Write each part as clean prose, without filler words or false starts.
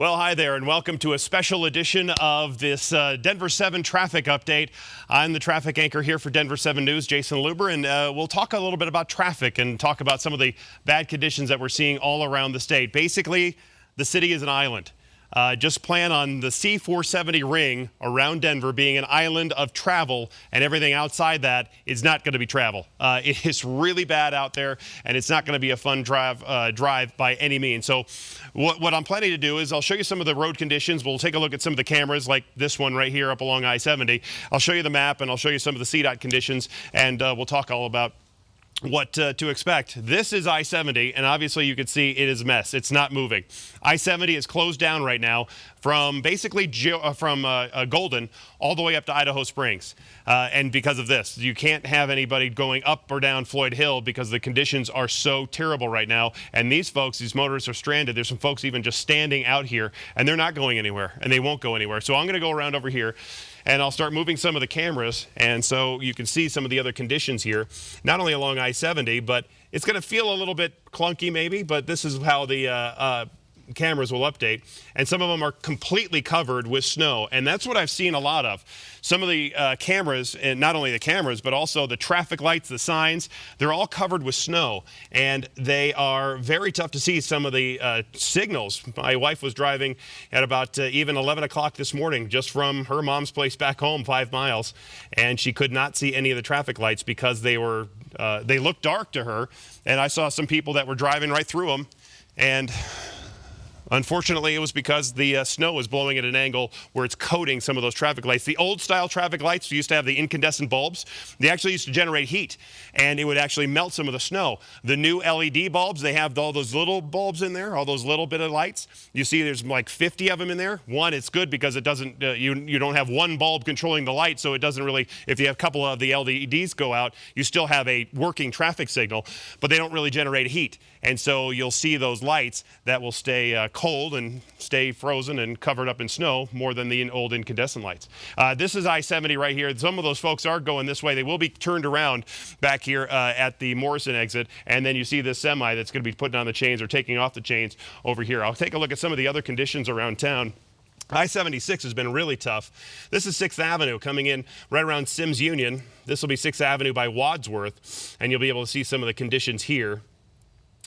Well, hi there, and welcome to a special edition of this Denver 7 traffic update. I'm the traffic anchor here for Denver 7 News, Jayson Luber, and we'll talk a little bit about traffic and talk about some of the bad conditions that we're seeing all around the state. Basically, the city is an island. Just plan on the C470 ring around Denver being an island of travel, and everything outside that is not going to be travel. It is really bad out there, and it's not going to be a fun drive by any means. So what I'm planning to do is I'll show you some of the road conditions. We'll take a look at some of the cameras like this one right here up along I-70. I'll show you the map, and I'll show you some of the CDOT conditions, and we'll talk all about what to expect. This is I-70, and obviously you can see it is a mess. It's not moving. I-70 is closed down right now from basically Golden all the way up to Idaho Springs. And because of this, you can't have anybody going up or down Floyd Hill because the conditions are so terrible right now. And these folks, these motorists are stranded. There's some folks even just standing out here, and they're not going anywhere, and they won't go anywhere. So I'm going to go around over here, and I'll start moving some of the cameras, and so you can see some of the other conditions here, not only along I-70, but it's going to feel a little bit clunky maybe, but this is how the cameras will update, and some of them are completely covered with snow, and that's what I've seen a lot of. Some of the cameras, and not only the cameras, but also the traffic lights, the signs, they're all covered with snow, and they are very tough to see some of the signals. My wife was driving at about even 11 o'clock this morning just from her mom's place back home, 5 miles, and she could not see any of the traffic lights because they looked dark to her, and I saw some people that were driving right through them, and unfortunately, it was because the snow was blowing at an angle where it's coating some of those traffic lights. The old style traffic lights used to have the incandescent bulbs. They actually used to generate heat, and it would actually melt some of the snow. The new LED bulbs, they have all those little bulbs in there, all those little bit of lights. You see there's like 50 of them in there. One, it's good because it doesn't, you don't have one bulb controlling the light, so it doesn't really, if you have a couple of the LEDs go out, you still have a working traffic signal, but they don't really generate heat. And so you'll see those lights that will stay cold and stay frozen and covered up in snow more than the old incandescent lights. This is I-70 right here. Some of those folks are going this way. They will be turned around back here at the Morrison exit, and then you see this semi that's going to be putting on the chains or taking off the chains over here. I'll take a look at some of the other conditions around town. I-76 has been really tough. This is 6th Avenue coming in right around Sims Union. This will be 6th Avenue by Wadsworth, and you'll be able to see some of the conditions here.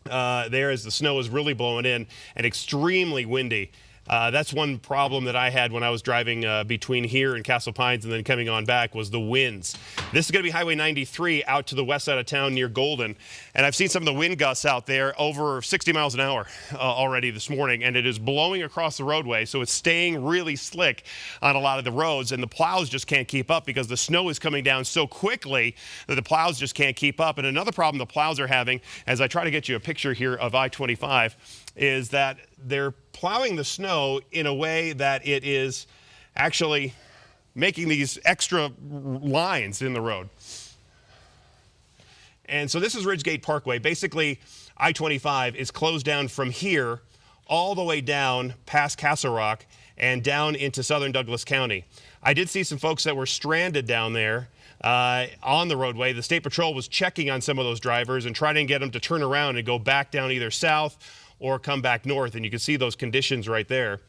There as the snow is really blowing in and extremely windy. That's one problem that I had when I was driving between here and Castle Pines and then coming on back was the winds. This is going to be Highway 93 out to the west side of town near Golden. And I've seen some of the wind gusts out there over 60 miles an hour already this morning. And it is blowing across the roadway. So it's staying really slick on a lot of the roads. And the plows just can't keep up because the snow is coming down so quickly that the plows just can't keep up. And another problem the plows are having, as I try to get you a picture here of I-25, is that they're plowing the snow in a way that it is actually making these extra lines in the road. And so this is Ridgegate Parkway. Basically, I-25 is closed down from here all the way down past Castle Rock and down into southern Douglas County. I did see some folks that were stranded down there on the roadway. The State Patrol was checking on some of those drivers and trying to get them to turn around and go back down either south or come back north, and you can see those conditions right there.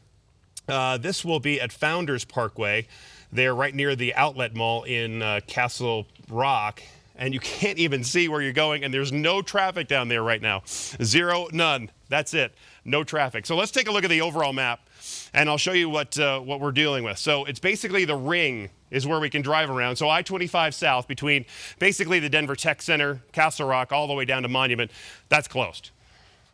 This will be at Founders Parkway. They're right near the outlet mall in Castle Rock, and you can't even see where you're going, and there's no traffic down there right now. Zero, none. That's it. No traffic. So let's take a look at the overall map, and I'll show you what we're dealing with. So it's basically the ring is where we can drive around. So I-25 south between basically the Denver Tech Center, Castle Rock, all the way down to Monument, that's closed.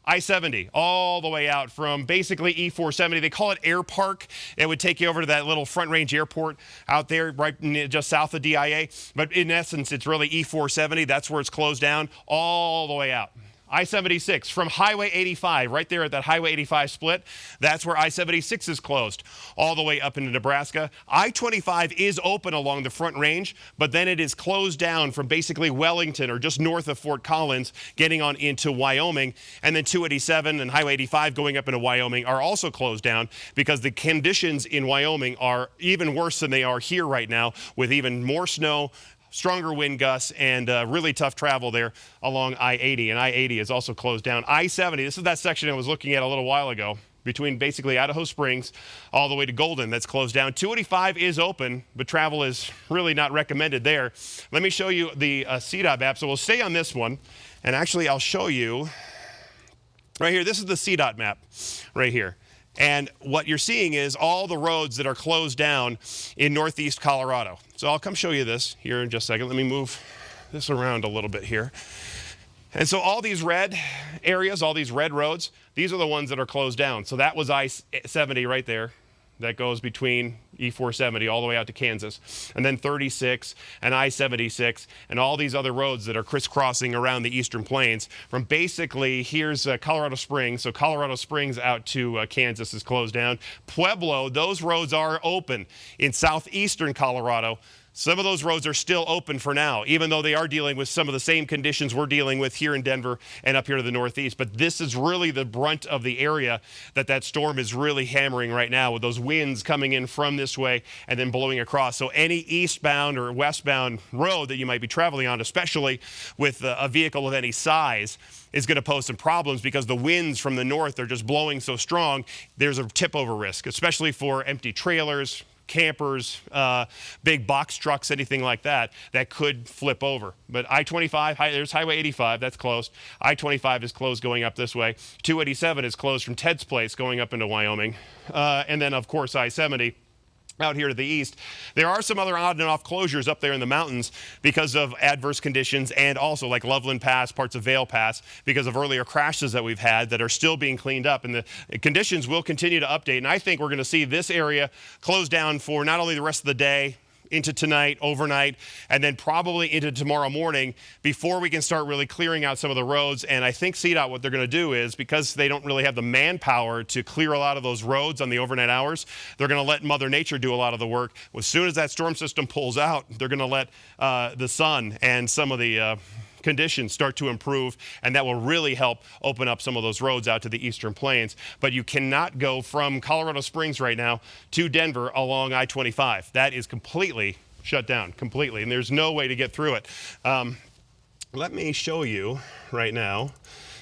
I-70 all the way out from basically E470. They call it Air Park. It would take you over to that little Front Range airport out there right just south of DIA. But in essence, it's really E470. That's where it's closed down all the way out. I-76 from Highway 85, right there at that Highway 85 split, that's where I-76 is closed, all the way up into Nebraska. I-25 is open along the Front Range, but then it is closed down from basically Wellington or just north of Fort Collins, getting on into Wyoming. And then 287 and Highway 85 going up into Wyoming are also closed down because the conditions in Wyoming are even worse than they are here right now, with even more snow, stronger wind gusts, and really tough travel there along I-80. And I-80 is also closed down. I-70, this is that section I was looking at a little while ago. between basically Idaho Springs all the way to Golden that's closed down. 285 is open, but travel is really not recommended there. Let me show you the CDOT map. So we'll stay on this one, and actually I'll show you right here. This is the CDOT map right here. And what you're seeing is all the roads that are closed down in northeast Colorado. So I'll come show you this here in just a second. Let me move this around a little bit here. And so all these red areas, all these red roads, these are the ones that are closed down. So that was I-70 right there. That goes between E-470 all the way out to Kansas. And then 36 and I-76 and all these other roads that are crisscrossing around the Eastern Plains. From basically, here's Colorado Springs. So Colorado Springs out to Kansas is closed down. Pueblo, those roads are open in southeastern Colorado. Some of those roads are still open for now, even though they are dealing with some of the same conditions we're dealing with here in Denver and up here to the northeast. But this is really the brunt of the area that storm is really hammering right now, with those winds coming in from this way and then blowing across. So any eastbound or westbound road that you might be traveling on, especially with a vehicle of any size, is going to pose some problems because the winds from the north are just blowing so strong. There's a tip-over risk, especially for empty trailers, campers, big box trucks, anything like that, that could flip over. But I-25, there's Highway 85, that's closed. I-25 is closed going up this way. 287 is closed from Ted's Place going up into Wyoming. And then, of course, I-70 out here to the east. There are some other on and off closures up there in the mountains because of adverse conditions, and also like Loveland Pass, parts of Vail Pass, because of earlier crashes that we've had that are still being cleaned up. And the conditions will continue to update. And I think we're going to see this area closed down for not only the rest of the day, into tonight, overnight, and then probably into tomorrow morning before we can start really clearing out some of the roads. And I think CDOT, what they're going to do is, because they don't really have the manpower to clear a lot of those roads on the overnight hours, they're going to let Mother Nature do a lot of the work. As soon as that storm system pulls out, they're going to let the sun and some of the conditions start to improve, and that will really help open up some of those roads out to the Eastern Plains. But you cannot go from Colorado Springs right now to Denver along I-25. That is completely shut down, completely, and there's no way to get through it. Let me show you right now.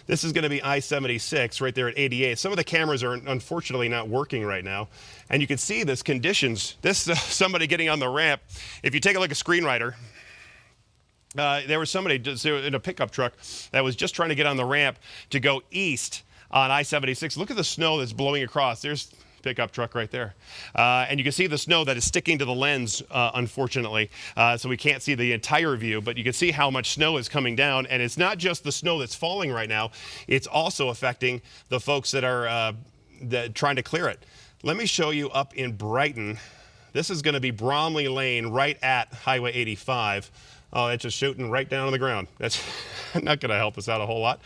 This is going to be I-76 right there at 88. Some of the cameras are unfortunately not working right now, and you can see this conditions. This somebody getting on the ramp. If you take a look at Screenwriter, there was somebody in a pickup truck that was just trying to get on the ramp to go east on I-76. Look at the snow that's blowing across. There's a pickup truck right there. And you can see the snow that is sticking to the lens, unfortunately. So we can't see the entire view, but you can see how much snow is coming down. And it's not just the snow that's falling right now. It's also affecting the folks that are trying to clear it. Let me show you up in Brighton. This is going to be Bromley Lane right at Highway 85. Oh, it's just shooting right down on the ground. That's not going to help us out a whole lot.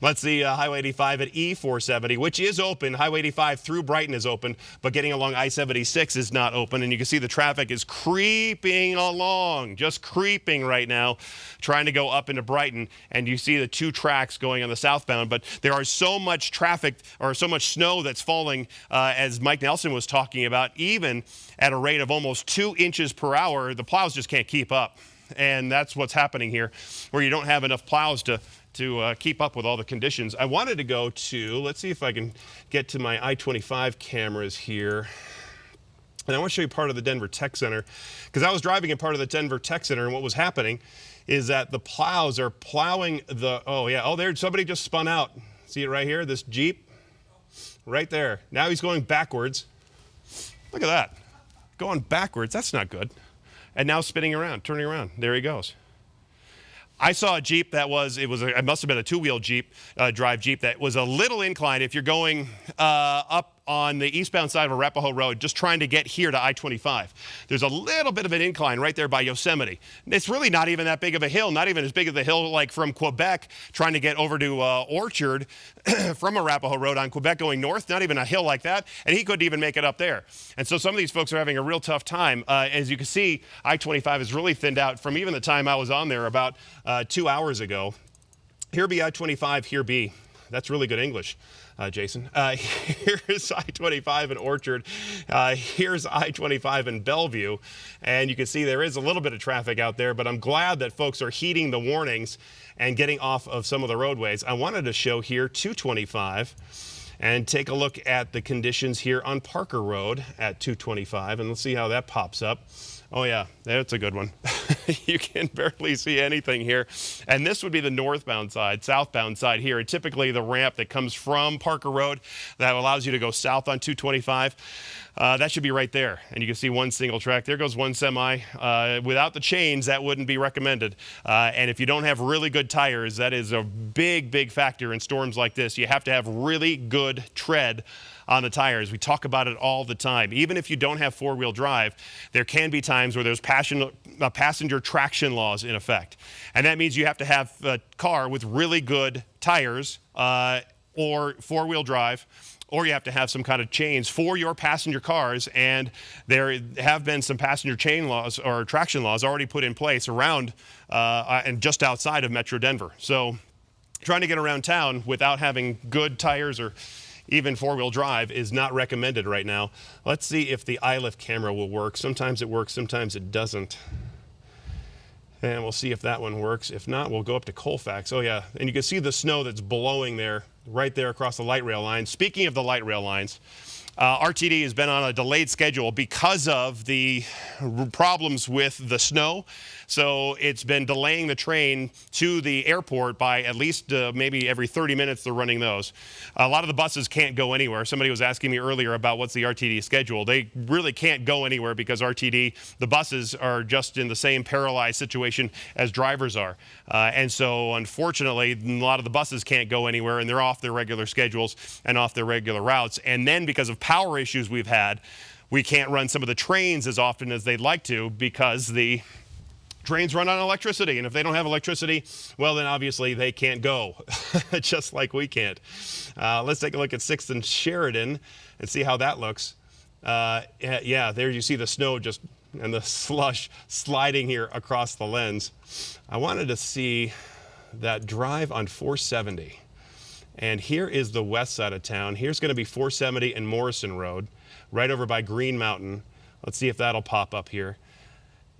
Let's see Highway 85 at E-470, which is open. Highway 85 through Brighton is open, but getting along I-76 is not open. And you can see the traffic is creeping along, just creeping right now, trying to go up into Brighton. And you see the two tracks going on the southbound. But there are so much traffic, or so much snow that's falling, as Mike Nelson was talking about, even at a rate of almost 2 inches per hour, the plows just can't keep up. And that's what's happening here, where you don't have enough plows to keep up with all the conditions. I wanted to go to, let's see if I can get to my I-25 cameras here. And I want to show you part of the Denver Tech Center, because I was driving in part of the Denver Tech Center, and what was happening is that the plows are plowing the, there's somebody just spun out. See it right here, this Jeep? Right there. Now he's going backwards. Look at that. Going backwards, that's not good. And now spinning around, turning around. There he goes. I saw a Jeep that it must have been a two-wheel Jeep, drive Jeep, that was a little inclined. If you're going up on the eastbound side of Arapahoe Road, just trying to get here to I-25. There's a little bit of an incline right there by Yosemite. It's really not even that big of a hill, not even as big as the hill like from Quebec, trying to get over to Orchard from Arapahoe Road on Quebec going north, not even a hill like that, and he couldn't even make it up there. And so some of these folks are having a real tough time. As you can see, I-25 is really thinned out from even the time I was on there about 2 hours ago. Here be I-25, here be. That's really good English. Jason. Here's I-25 in Orchard. Here's I-25 in Bellevue. And you can see there is a little bit of traffic out there, but I'm glad that folks are heeding the warnings and getting off of some of the roadways. I wanted to show here 225. and take a look at the conditions here on Parker Road at 225, and let's see how that pops up. Oh yeah, that's a good one. You can barely see anything here. And this would be the northbound side, southbound side here. And typically the ramp that comes from Parker Road that allows you to go south on 225, that should be right there. And you can see one single track. There goes one semi. Without the chains, that wouldn't be recommended. And if you don't have really good tires, that is a big, big factor in storms like this. You have to have really good tread on the tires. We talk about it all the time. Even if you don't have four-wheel drive, there can be times where there's passenger traction laws in effect. And that means you have to have a car with really good tires or four-wheel drive, or you have to have some kind of chains for your passenger cars. And there have been some passenger chain laws or traction laws already put in place around and just outside of Metro Denver. So trying to get around town without having good tires or even four-wheel drive is not recommended right now. Let's see if the eye-lift camera will work. Sometimes it works, sometimes it doesn't. And we'll see if that one works. If not, we'll go up to Colfax. Oh yeah, and you can see the snow that's blowing there, right there across the light rail line. Speaking of the light rail lines, RTD has been on a delayed schedule because of the problems with the snow. So it's been delaying the train to the airport by at least maybe every 30 minutes they're running those. A lot of the buses can't go anywhere. Somebody was asking me earlier about what's the RTD schedule. They really can't go anywhere because RTD, the buses are just in the same paralyzed situation as drivers are. And so unfortunately, a lot of the buses can't go anywhere and they're off their regular schedules and off their regular routes. And then because of power issues we've had, we can't run some of the trains as often as they'd like to because the trains run on electricity, and if they don't have electricity, well, then obviously they can't go, just like we can't. Let's take a look at 6th and Sheridan and see how that looks. Yeah, there you see the snow just and the slush sliding here across the lens. I wanted to see that drive on 470. And here is the west side of town. Here's going to be 470 and Morrison Road, right over by Green Mountain. Let's see if that'll pop up here.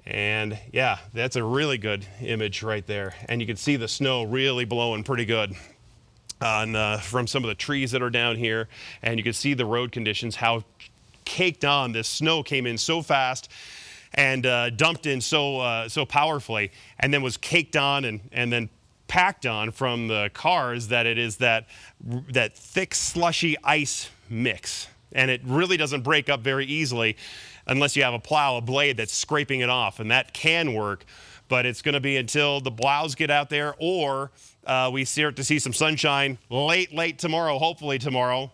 And yeah, that's a really good image right there. And you can see the snow really blowing pretty good from some of the trees that are down here. And you can see the road conditions, how caked on this snow came in so fast and dumped in so powerfully, and then was caked on and then packed on from the cars, that it is that thick slushy ice mix. And it really doesn't break up very easily unless you have a plow, a blade that's scraping it off, and that can work, but it's going to be until the plows get out there or we start to see some sunshine late tomorrow, hopefully tomorrow.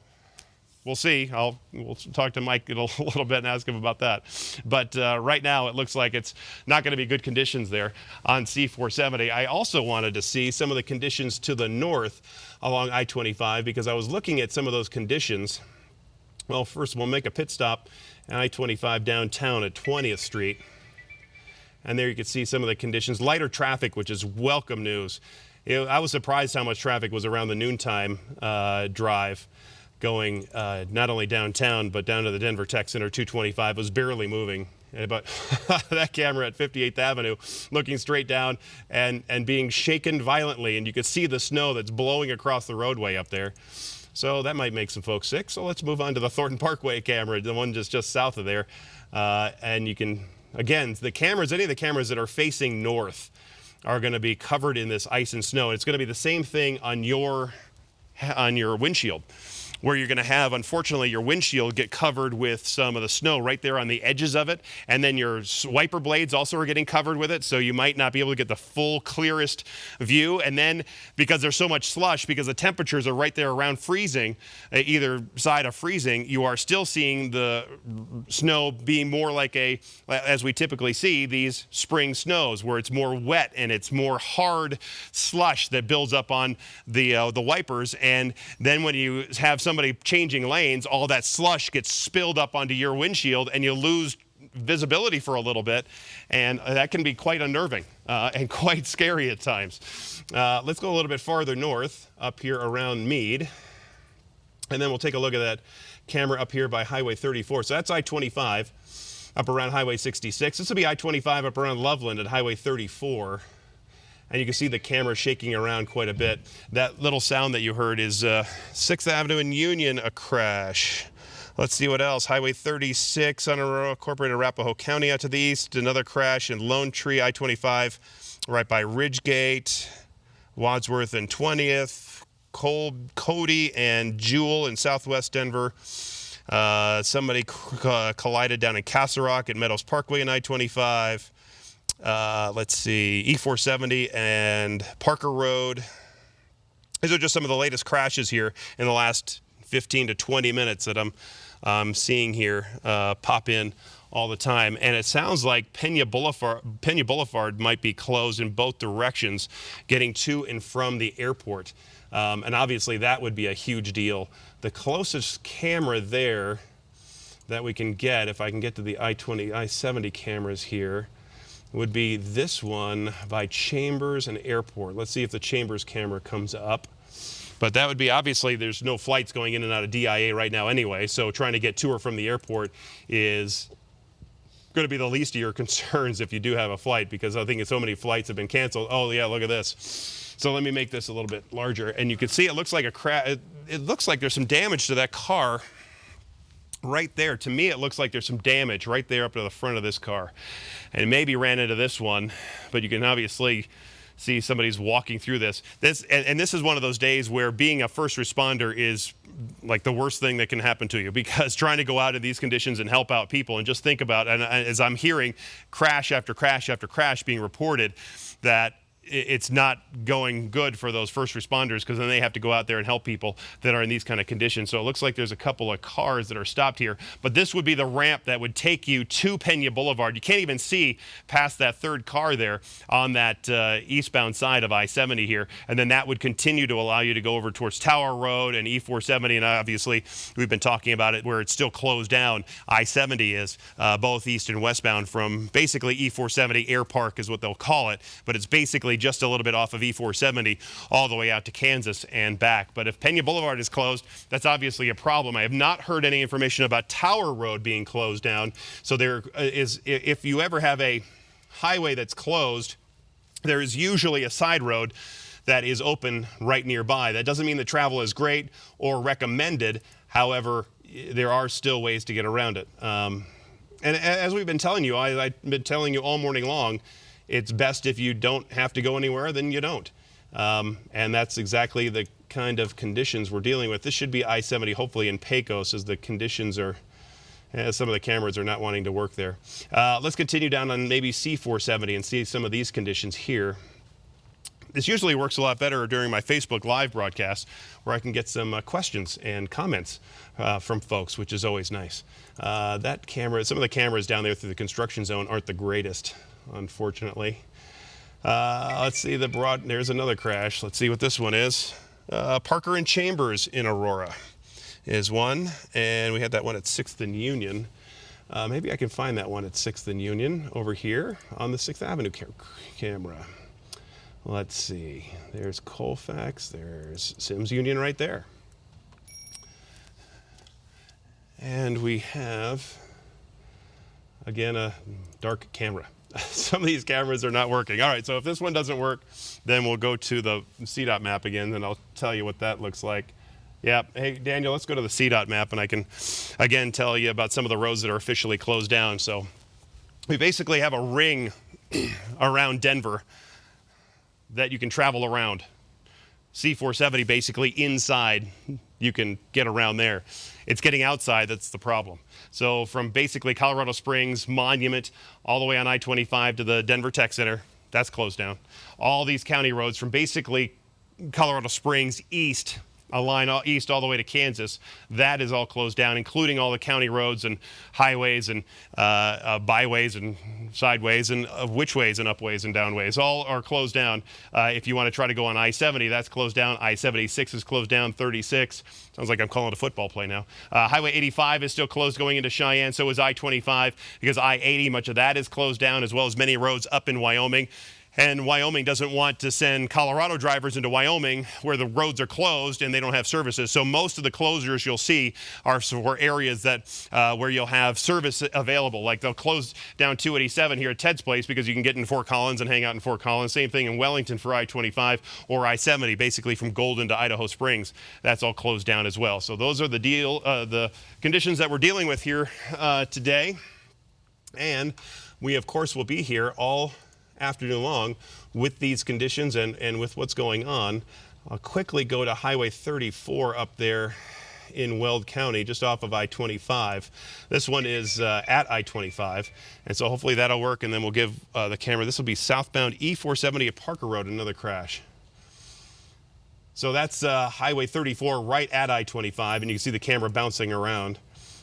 We'll see. We'll talk to Mike a little bit and ask him about that. But right now it looks like it's not going to be good conditions there on C470. I also wanted to see some of the conditions to the north along I-25 because I was looking at some of those conditions. Well, first we'll make a pit stop at I-25 downtown at 20th Street. And there you can see some of the conditions. Lighter traffic, which is welcome news. I was surprised how much traffic was around the noontime drive going not only downtown, but down to the Denver Tech Center. 225 was barely moving. But that camera at 58th Avenue looking straight down and being shaken violently. And you could see the snow that's blowing across the roadway up there. So that might make some folks sick. So let's move on to the Thornton Parkway camera, the one just south of there. And you can, again, the cameras, any of the cameras that are facing north are going to be covered in this ice and snow. It's going to be the same thing on your windshield, where you're going to have, unfortunately, your windshield get covered with some of the snow right there on the edges of it. And then your wiper blades also are getting covered with it. So you might not be able to get the full, clearest view. And then because there's so much slush, because the temperatures are right there around freezing, either side of freezing, you are still seeing the snow being more like as we typically see, these spring snows, where it's more wet and it's more hard slush that builds up on the wipers. And then when you have somebody changing lanes, all that slush gets spilled up onto your windshield and you lose visibility for a little bit, and that can be quite unnerving and quite scary at times. Let's go a little bit farther north up here around Meade, and then we'll take a look at that camera up here by Highway 34. So that's I-25 up around Highway 66. This will be I-25 up around Loveland at Highway 34. and you can see the camera shaking around quite a bit. That little sound that you heard is 6th Avenue and Union, a crash. Let's see what else. Highway 36, unincorporated Arapahoe County out to the east. Another crash in Lone Tree, I-25, right by Ridgegate, Wadsworth and 20th, Cody and Jewel in southwest Denver. Somebody collided down in Castle Rock at Meadows Parkway in I-25. Let's see, E-470 and Parker Road. These are just some of the latest crashes here in the last 15 to 20 minutes that I'm seeing here pop in all the time. And it sounds like Pena Boulevard might be closed in both directions, getting to and from the airport. And obviously that would be a huge deal. The closest camera there that we can get, if I can get to the I-70 cameras here, would be this one by Chambers and Airport. Let's see if the Chambers camera comes up. But that would be, obviously, there's no flights going in and out of DIA right now anyway, so trying to get to or from the airport is going to be the least of your concerns if you do have a flight, because I think so many flights have been canceled. Oh, yeah, look at this. So let me make this a little bit larger. And you can see it looks like a crash. It looks like there's some damage to that car right there. To me, it looks like there's some damage right there up to the front of this car. And maybe ran into this one, but you can obviously see somebody's walking through this. This is one of those days where being a first responder is like the worst thing that can happen to you, because trying to go out in these conditions and help out people, and just think about, and as I'm hearing crash after crash after crash being reported, that it's not going good for those first responders, because then they have to go out there and help people that are in these kind of conditions. So it looks like there's a couple of cars that are stopped here, but this would be the ramp that would take you to Pena Boulevard. You can't even see past that third car there on that eastbound side of I-70 here, and then that would continue to allow you to go over towards Tower Road and E-470, and obviously we've been talking about it where it's still closed down. I-70 is both east and westbound from basically E-470. Air Park is what they'll call it, but it's basically just a little bit off of E-470 all the way out to Kansas and back. But if Pena Boulevard is closed, that's obviously a problem. I have not heard any information about Tower Road being closed down. So there is, if you ever have a highway that's closed, there is usually a side road that is open right nearby. That doesn't mean the travel is great or recommended. However, there are still ways to get around it. And as we've been telling you, I've been telling you all morning long, it's best if you don't have to go anywhere, then you don't. And that's exactly the kind of conditions we're dealing with. This should be I-70, hopefully in Pecos, as the conditions are, some of the cameras are not wanting to work there. Let's continue down on maybe C-470 and see some of these conditions here. This usually works a lot better during my Facebook Live broadcast, where I can get some questions and comments from folks, which is always nice. That camera, some of the cameras down there through the construction zone aren't the greatest, unfortunately. Let's see there's another crash. Let's see what this one is. Parker and Chambers in Aurora is one, and we had that one at 6th and Union. Maybe I can find that one at 6th and Union over here on the 6th Avenue camera. Let's see. There's Colfax. There's Sims Union right there. And we have, again, a dark camera. Some of these cameras are not working. All right, so if this one doesn't work, then we'll go to the CDOT map again, and I'll tell you what that looks like. Yeah, hey, Daniel, let's go to the CDOT map, and I can, again, tell you about some of the roads that are officially closed down. So we basically have a ring around Denver that you can travel around. C-470 basically inside, you can get around there. It's getting outside that's the problem. So from basically Colorado Springs, Monument, all the way on I-25 to the Denver Tech Center, that's closed down. All these county roads from basically Colorado Springs east, a line east all the way to Kansas, that is all closed down, including all the county roads and highways and byways and sideways and whichways and upways and downways. All are closed down. If you want to try to go on I-70, that's closed down. I-76 is closed down. 36. Sounds like I'm calling it a football play now. Highway 85 is still closed going into Cheyenne. So is I-25, because I-80, much of that is closed down, as well as many roads up in Wyoming. And Wyoming doesn't want to send Colorado drivers into Wyoming where the roads are closed and they don't have services. So most of the closures you'll see are for areas that where you'll have service available. Like they'll close down 287 here at Ted's Place because you can get in Fort Collins and hang out in Fort Collins. Same thing in Wellington for I-25 or I-70, basically from Golden to Idaho Springs. That's all closed down as well. So those are the conditions that we're dealing with here today. And we, of course, will be here all afternoon long with these conditions and with what's going on. I'll quickly go to Highway 34 up there in Weld County, just off of I-25. This one is at I-25, and so hopefully that'll work, and then we'll give the camera. This will be southbound E-470 at Parker Road, another crash. So that's Highway 34 right at I-25, and you can see the camera bouncing around.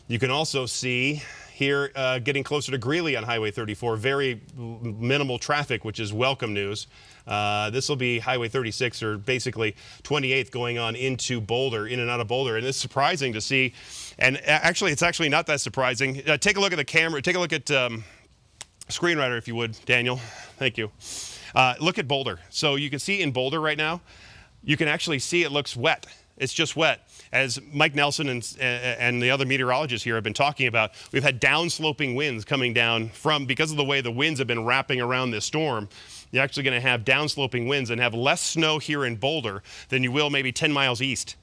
You can also see here getting closer to Greeley on Highway 34, very minimal traffic, which is welcome news. This will be Highway 36, or basically 28th, going on into Boulder, in and out of Boulder. And it's surprising to see, and actually it's actually not that surprising. Take a look at the camera, take a look at screenwriter if you would, Daniel. Thank you. Look at Boulder. So you can see in Boulder right now, you can actually see it looks wet. It's just wet. As Mike Nelson and the other meteorologists here have been talking about, we've had downsloping winds coming down because of the way the winds have been wrapping around this storm. You're actually going to have downsloping winds and have less snow here in Boulder than you will maybe 10 miles east,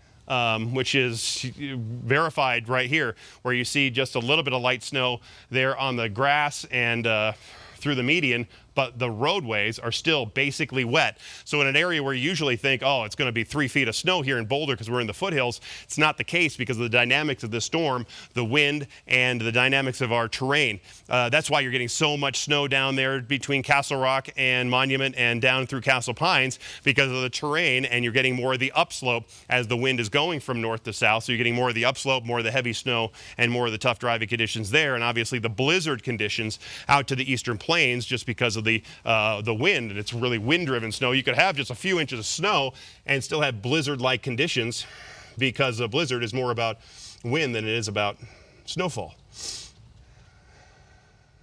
which is verified right here, where you see just a little bit of light snow there on the grass and through the median, but the roadways are still basically wet. So in an area where you usually think, oh, it's going to be 3 feet of snow here in Boulder because we're in the foothills, it's not the case because of the dynamics of the storm, the wind, and the dynamics of our terrain. That's why you're getting so much snow down there between Castle Rock and Monument and down through Castle Pines because of the terrain, and you're getting more of the upslope as the wind is going from north to south. So you're getting more of the upslope, more of the heavy snow, and more of the tough driving conditions there, and obviously the blizzard conditions out to the eastern plains just because of the wind, and it's really wind-driven snow. You could have just a few inches of snow and still have blizzard-like conditions because a blizzard is more about wind than it is about snowfall.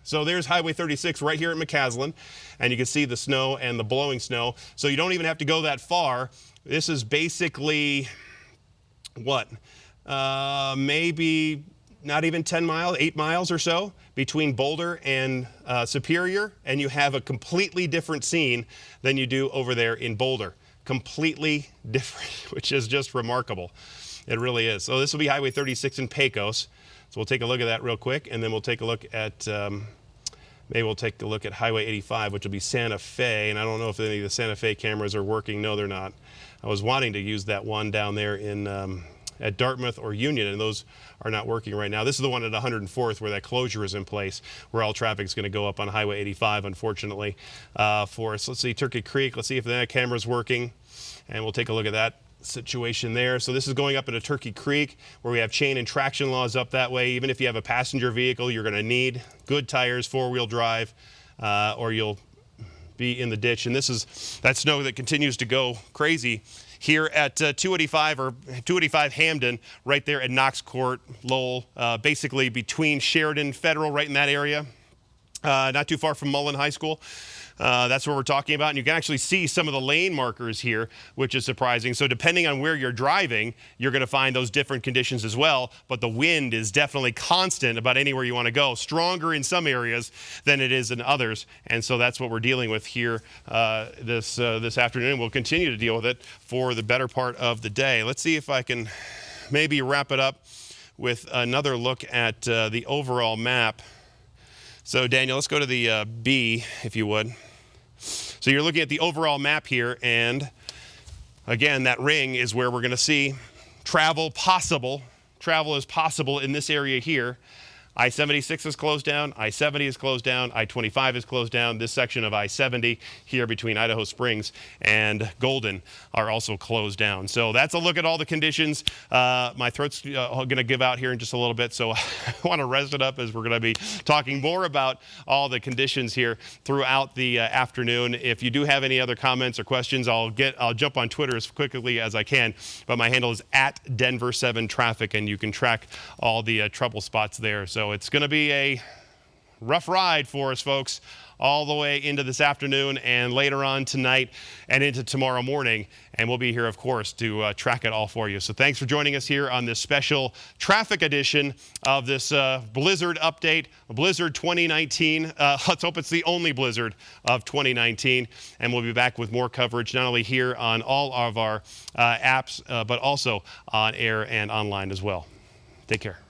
So there's Highway 36 right here at McCaslin, and you can see the snow and the blowing snow. So you don't even have to go that far. This is basically, what, maybe not even 10 miles, 8 miles or so between Boulder and Superior, and you have a completely different scene than you do over there in Boulder. Completely different, which is just remarkable. It really is. So this will be Highway 36 in Pecos. So we'll take a look at that real quick, and then we'll take a look at, maybe we'll take a look at Highway 85, which will be Santa Fe, and I don't know if any of the Santa Fe cameras are working. No, they're not. I was wanting to use that one down there in at Dartmouth or Union, and those are not working right now. This is the one at 104th where that closure is in place, where all traffic is going to go up on Highway 85, unfortunately, for us. Let's see, Turkey Creek. Let's see if that camera's working, and we'll take a look at that situation there. So this is going up into Turkey Creek, where we have chain and traction laws up that way. Even if you have a passenger vehicle, you're going to need good tires, four-wheel drive, or you'll be in the ditch. And this is that snow that continues to go crazy here at 285 or 285 Hamden, right there at Knox Court, Lowell, basically between Sheridan, Federal, right in that area, not too far from Mullen High School. That's what we're talking about, and you can actually see some of the lane markers here, which is surprising. So depending on where you're driving, you're going to find those different conditions as well, but the wind is definitely constant about anywhere you want to go, stronger in some areas than it is in others, and so that's what we're dealing with here this afternoon. We'll continue to deal with it for the better part of the day. Let's see if I can maybe wrap it up with another look at the overall map. So Daniel, let's go to the B, if you would. So you're looking at the overall map here, and again, that ring is where we're going to see travel possible. Travel is possible in this area here. I-76 is closed down, I-70 is closed down, I-25 is closed down. This section of I-70 here between Idaho Springs and Golden are also closed down. So that's a look at all the conditions. My throat's going to give out here in just a little bit, so I want to rest it up as we're going to be talking more about all the conditions here throughout the afternoon. If you do have any other comments or questions, I'll jump on Twitter as quickly as I can, but my handle is @Denver7Traffic, and you can track all the trouble spots there. So it's going to be a rough ride for us, folks, all the way into this afternoon and later on tonight and into tomorrow morning. And we'll be here, of course, to track it all for you. So thanks for joining us here on this special traffic edition of this blizzard update, Blizzard 2019. Let's hope it's the only blizzard of 2019. And we'll be back with more coverage, not only here on all of our apps, but also on air and online as well. Take care.